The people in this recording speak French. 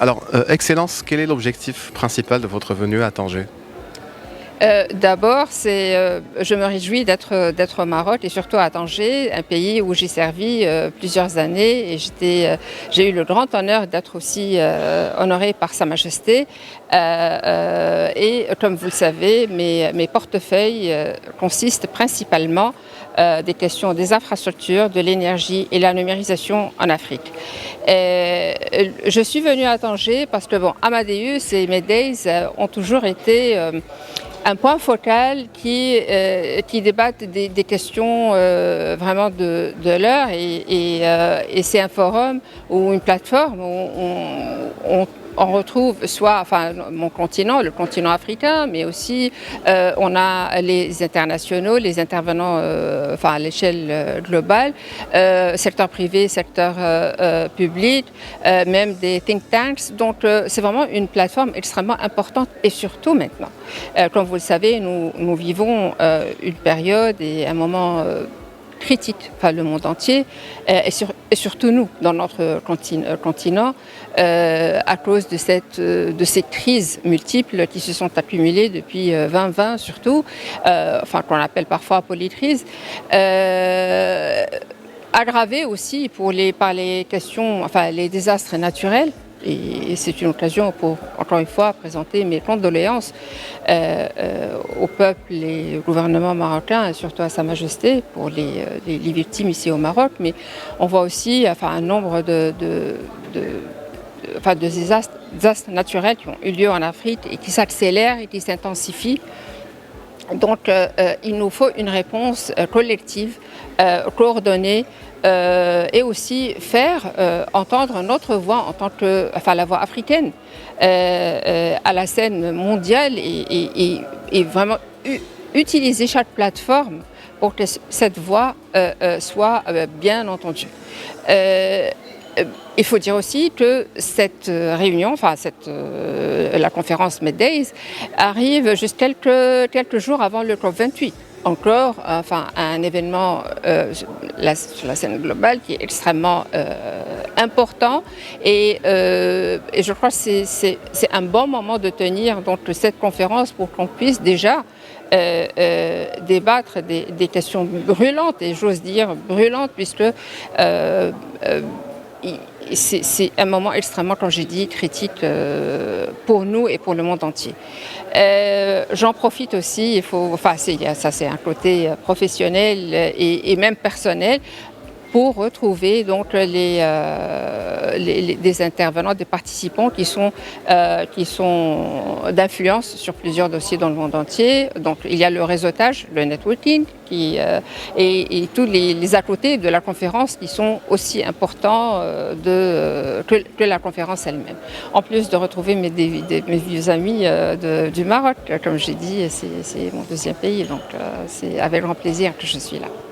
Alors, Excellence, quel est l'objectif principal de votre venue à Tanger? D'abord, je me réjouis d'être au Maroc et surtout à Tanger, un pays où j'ai servi plusieurs années et j'ai eu le grand honneur d'être aussi honorée par Sa Majesté. Et comme vous le savez, mes portefeuilles consistent principalement des questions des infrastructures, de l'énergie et la numérisation en Afrique. Je suis venue à Tanger parce que Amadeus et Meddays ont toujours été un point focal qui débattent des questions vraiment de l'heure et c'est un forum ou une plateforme où on retrouve mon continent, le continent africain, mais aussi on a les internationaux, les intervenants à l'échelle globale, secteur privé, secteur public, même des think tanks. Donc c'est vraiment une plateforme extrêmement importante et surtout maintenant. Comme vous le savez, nous vivons une période et un moment critique, le monde entier, et surtout nous, dans notre continent, à cause de ces crises multiples qui se sont accumulées depuis 2020 surtout, qu'on appelle parfois polycrise, aggravées aussi par les questions, les désastres naturels. Et c'est une occasion pour, encore une fois, présenter mes condoléances au peuple et au gouvernement marocain, et surtout à Sa Majesté, pour les victimes ici au Maroc. Mais on voit aussi un nombre de désastres naturels qui ont eu lieu en Afrique et qui s'accélèrent et qui s'intensifient. Donc il nous faut une réponse collective, coordonnée, et aussi faire entendre notre voix en tant que la voix africaine à la scène mondiale et vraiment utiliser chaque plateforme pour que cette voix soit bien entendue. Il faut dire aussi que cette réunion, la conférence Meddays, arrive juste quelques jours avant le COP28. Encore un événement sur la scène globale qui est extrêmement important et je crois que c'est un bon moment de tenir donc cette conférence pour qu'on puisse déjà débattre des questions brûlantes, et j'ose dire brûlantes, puisque c'est un moment extrêmement, comme j'ai dit, critique pour nous et pour le monde entier. J'en profite aussi, ça c'est un côté professionnel et même personnel, pour retrouver donc des intervenants, des participants qui sont d'influence sur plusieurs dossiers dans le monde entier. Donc il y a le réseautage, le networking, et tous les à côté de la conférence qui sont aussi importants que la conférence elle-même. En plus de retrouver mes vieux amis du Maroc, comme j'ai dit, c'est mon deuxième pays, donc c'est avec grand plaisir que je suis là.